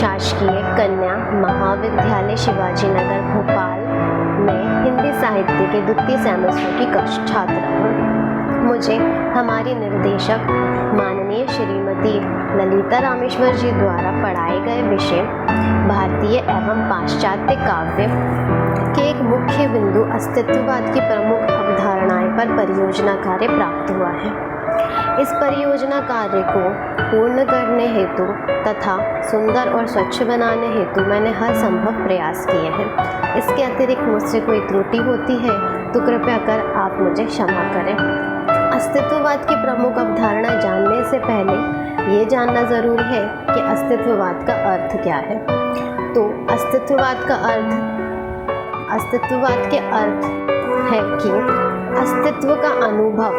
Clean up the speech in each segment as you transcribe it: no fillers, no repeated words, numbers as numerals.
शासकीय कन्या महाविद्यालय शिवाजीनगर भोपाल में हिंदी साहित्य के द्वितीय सेमेस्टर की कक्षा छात्रा हूँ। मुझे हमारी निर्देशक माननीय श्रीमती ललिता रामेश्वर जी द्वारा पढ़ाए गए विषय भारतीय एवं पाश्चात्य काव्य के एक मुख्य बिंदु अस्तित्ववाद की प्रमुख अवधारणाएं पर परियोजना कार्य प्राप्त हुआ है। इस परियोजना कार्य को पूर्ण करने हेतु तथा सुंदर और स्वच्छ बनाने हेतु मैंने हर संभव प्रयास किए हैं। इसके अतिरिक्त मुझसे कोई त्रुटि होती है तो कृपया कर आप मुझे क्षमा करें। अस्तित्ववाद की प्रमुख अवधारणा जानने से पहले ये जानना ज़रूरी है कि अस्तित्ववाद का अर्थ क्या है। तो अस्तित्ववाद के अर्थ है कि अस्तित्व का अनुभव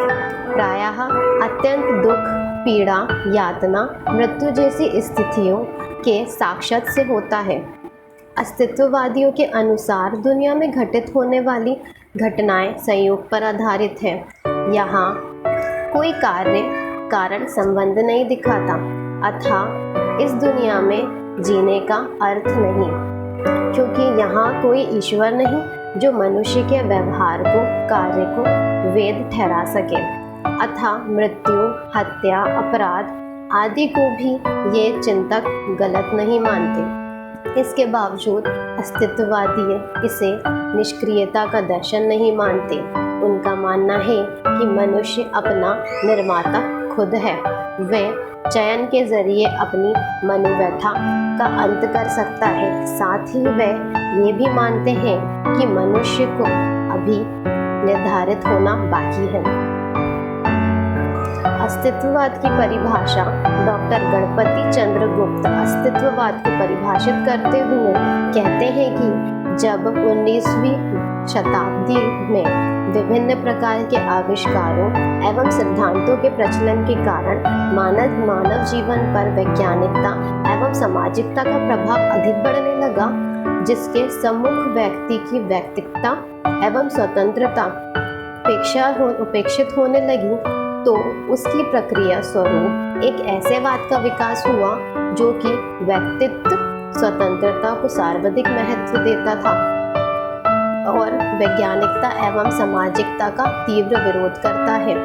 प्रायः अत्यंत दुख, पीड़ा, यातना, मृत्यु जैसी स्थितियों के साक्षात से होता है। अस्तित्ववादियों के अनुसार दुनिया में घटित होने वाली घटनाएं संयोग पर आधारित है। यहाँ कोई कार्य कारण संबंध नहीं दिखाता, अतः इस दुनिया में जीने का अर्थ नहीं, क्योंकि यहाँ कोई ईश्वर नहीं जो मनुष्य के व्यवहार को, कार्य को वैध ठहरा सके। अतः मृत्यु, हत्या, अपराध आदि को भी ये चिंतक गलत नहीं मानते। इसके बावजूद अस्तित्ववादी इसे निष्क्रियता का दर्शन नहीं मानते। उनका मानना है कि मनुष्य अपना निर्माता खुद है। वह चयन के जरिए अपनी मनोव्यथा का अंत कर सकता है। साथ ही वह ये भी मानते हैं कि मनुष्य को अभी निर्धारित होना बाकी है। अस्तित्ववाद की परिभाषा डॉक्टर गणपति चंद्र गुप्त अस्तित्ववाद को परिभाषित करते हुए कहते हैं कि जब 19वीं शताब्दी में विभिन्न प्रकार के आविष्कारों एवं सिद्धांतों के प्रचलन के कारण मानव जीवन पर वैज्ञानिकता एवं सामाजिकता का प्रभाव अधिक बढ़ने लगा, जिसके सम्मुख व्यक्ति की व्यक्तिगता एवं स्वतंत्रता उपेक्षित होने लगी, तो उसकी प्रक्रिया स्वरूप एक ऐसे वाद का विकास हुआ जो कि व्यक्तित्व स्वतंत्रता को सर्वाधिक महत्व देता था और वैज्ञानिकता एवं सामाजिकता का तीव्र विरोध करता है।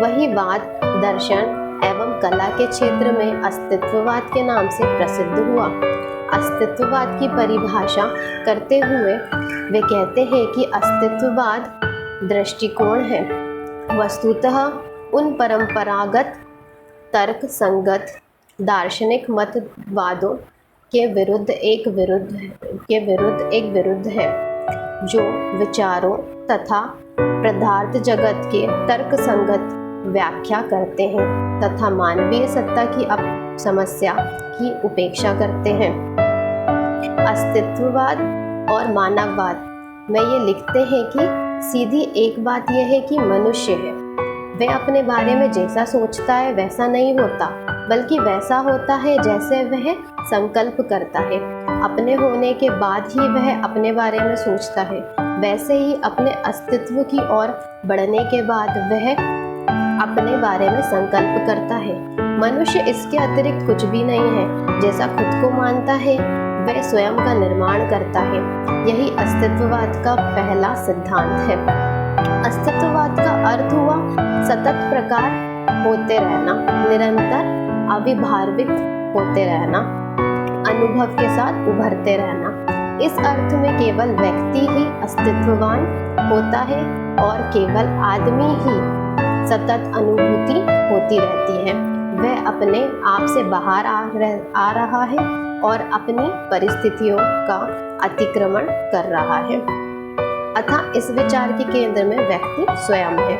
वही वाद दर्शन एवं कला के क्षेत्र में अस्तित्ववाद के नाम से प्रसिद्ध हुआ। अस्तित्ववाद की परिभाषा करते हुए वे कहते हैं कि अस्तित्ववाद दृष्टिकोण है, वस्तुतः उन परंपरागत तर्क संगत दार्शनिक मतवादों के विरुद्ध एक विरुद्ध है, जो विचारों तथा पदार्थ जगत के तर्क संगत व्याख्या करते हैं तथा मानवीय सत्ता की समस्या की उपेक्षा करते हैं। अस्तित्ववाद और मानववाद में ये लिखते हैं कि सीधी एक बात यह है कि मनुष्य है, वह अपने बारे में जैसा सोचता है वैसा नहीं होता, बल्कि वैसा होता है जैसे वह संकल्प करता है। अपने होने के बाद ही वह अपने बारे में सोचता है, वैसे ही अपने अस्तित्व की ओर बढ़ने के बाद वह अपने बारे में संकल्प करता है। मनुष्य इसके अतिरिक्त कुछ भी नहीं है। जैसा खुद को मानता है वह स्वयं का निर्माण करता है। यही अस्तित्ववाद का पहला सिद्धांत है। अस्तित्ववाद का अर्थ हुआ सतत प्रकार होते रहना, निरंतर अविभावित होते रहना, अनुभव के साथ उभरते रहना। इस अर्थ में केवल व्यक्ति ही अस्तित्ववान होता है और केवल आदमी ही सतत अनुभूति होती रहती है। वह अपने आप से बाहर आ रहा है और अपनी परिस्थितियों का अतिक्रमण कर रहा है। अतः इस विचार के केंद्र में व्यक्ति स्वयं है।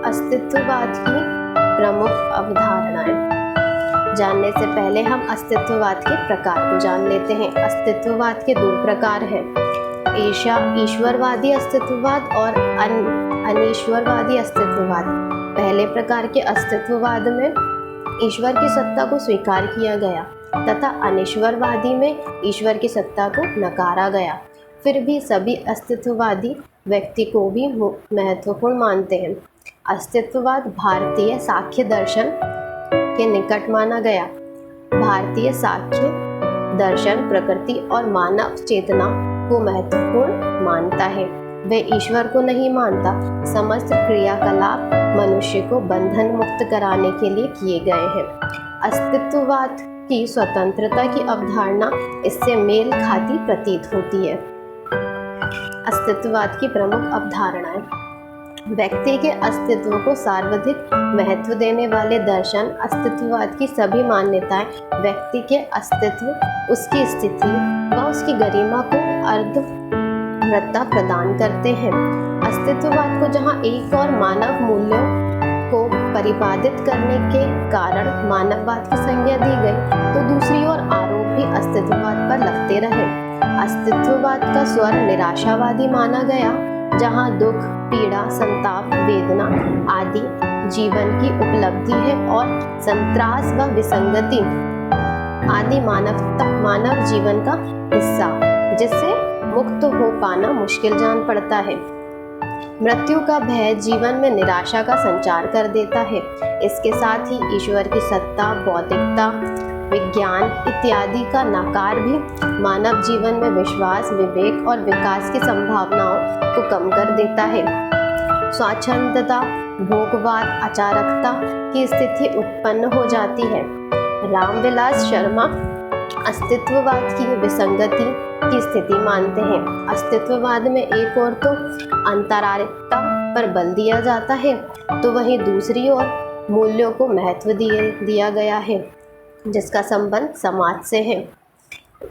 अस्तित्ववाद की प्रमुख अवधारणाएं जानने से पहले हम अस्तित्ववाद के प्रकार को जान लेते हैं। अस्तित्ववाद के दो प्रकार हैं, ईश्वरवादी अस्तित्ववाद और अनीश्वरवादी अस्तित्ववाद। पहले प्रकार के अस्तित्ववाद में ईश्वर की सत्ता को स्वीकार किया गया तथा अनीश्वरवादी में ईश्वर की सत्ता को नकारा गया। फिर भी सभी अस्तित्ववादी व्यक्ति को भी महत्वपूर्ण मानते हैं। अस्तित्ववाद भारतीय सांख्य दर्शन के निकट माना गया। भारतीय सांख्य दर्शन प्रकृति और मानव चेतना को महत्वपूर्ण मानता है। वे ईश्वर को नहीं मानता। समस्त क्रियाकलाप मनुष्य को बंधन मुक्त कराने के लिए किए गए हैं। अस्तित्ववाद की स्वतंत्रता की अवधारणा इससे मेल खाती प्रतीत होती है। अस्तित्ववाद की प्रमुख अवधारणाएं। व्यक्ति के अस्तित्व को सर्वाधिक महत्व देने वाले दर्शन अस्तित्ववाद की सभी मान्यताएं व्यक्ति के अस्तित्व, उसकी स्थिति व उसकी गरिमा को अर्धवृत्ता प्रदान करते हैं। अस्तित्ववाद को जहां एक और मानव मूल्यों को परिपादित करने के कारण मानववाद की संज्ञा दी गई, तो दूसरी ओर आरोप भी अस्तित्ववाद पर लगते रहे। अस्तित्ववाद का स्वर निराशावादी माना गया, जहां दुख, पीड़ा, संताप, वेदना आदि जीवन की उपलब्धि है और संत्रास व विसंगति आदि मानव जीवन का हिस्सा, जिससे मुक्त हो पाना मुश्किल जान पड़ता है। मृत्यु का भय जीवन में निराशा का संचार कर देता है। इसके साथ ही ईश्वर की सत्ता, बौद्धिकता, विज्ञान इत्यादि का नकार भी मानव जीवन में विश्वास, विवेक और विकास की संभावनाओं को कम कर देता है। स्वच्छंदता, भोगवाद, अचारकता की स्थिति उत्पन्न हो जाती है। रामविलास शर्मा अस्तित्ववाद की विसंगति की स्थिति मानते हैं। अस्तित्ववाद में एक ओर तो अंतरारिकता पर बल दिया जाता है, तो वहीं दूसरी ओर मूल्यों को महत्व दिया गया है, जिसका संबंध समाज से है।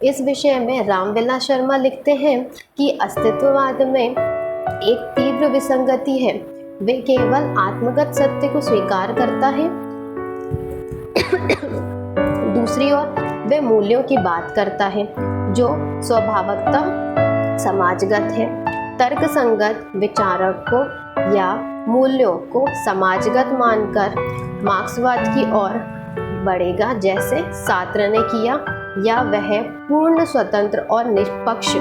इस विषय में रामविलास शर्मा लिखते हैं कि अस्तित्ववाद में एक तीव्र विसंगति है। वे केवल आत्मगत सत्य को स्वीकार करता है, दूसरी ओर वे मूल्यों की बात करता है जो स्वभावतः समाजगत है। तर्कसंगत विचारकों या मूल्यों को समाजगत मानकर मार्क्सवाद की ओर बढ़ेगा, जैसे सार्त्र ने किया, या वह पूर्ण स्वतंत्र और निष्पक्ष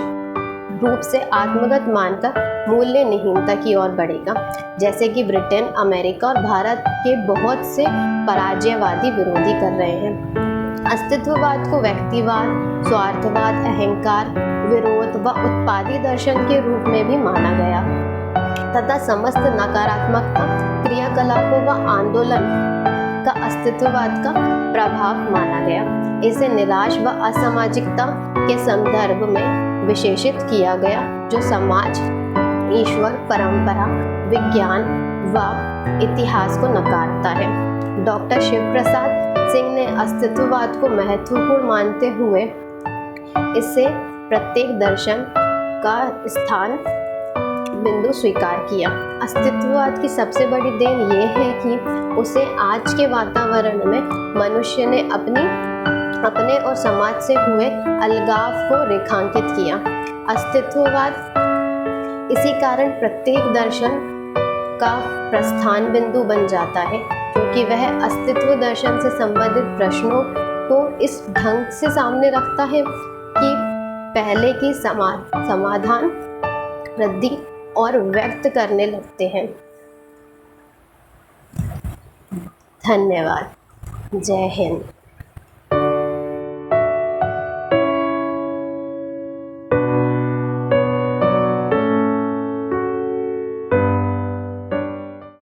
रूप से आत्मगत मानकर मूल्य निहीनता की ओर बढ़ेगा, जैसे कि ब्रिटेन, अमेरिका और भारत के बहुत से पराजयवादी विरोधी कर रहे हैं। अस्तित्ववाद को व्यक्तिवाद, स्वार्थवाद, अहंकार, विरोध व उत्पादी दर्शन के रूप में भी माना गया तथा समस्त नकारात्मकता, क्रियाकलापों व आंदोलन का अस्तित्ववाद का प्रभाव माना गया। इसे निराश व असामाजिकता के संदर्भ में विशेषित किया गया, जो समाज, ईश्वर, परंपरा, विज्ञान व इतिहास को नकारता है। डॉक्टर शिव प्रसाद सिंह ने अस्तित्ववाद को महत्वपूर्ण मानते हुए इसे प्रत्येक दर्शन का स्थान बिंदु स्वीकार किया। अस्तित्ववाद की सबसे बड़ी देन ये है कि उसे आज के वातावरण में मनुष्य ने अपने और समाज से हुए अलगाव को रेखांकित किया। अस्तित्ववाद इसी कारण प्रत्येक दर्शन का प्रस्थान बिंदु बन जाता है, क्योंकि वह अस्तित्व दर्शन से संबंधित प्रश्नों को इस ढंग से सामने रखता है कि पहले की समाधान, वृद्धि और व्यक्त करने लगते हैं। धन्यवाद। जय हिंद।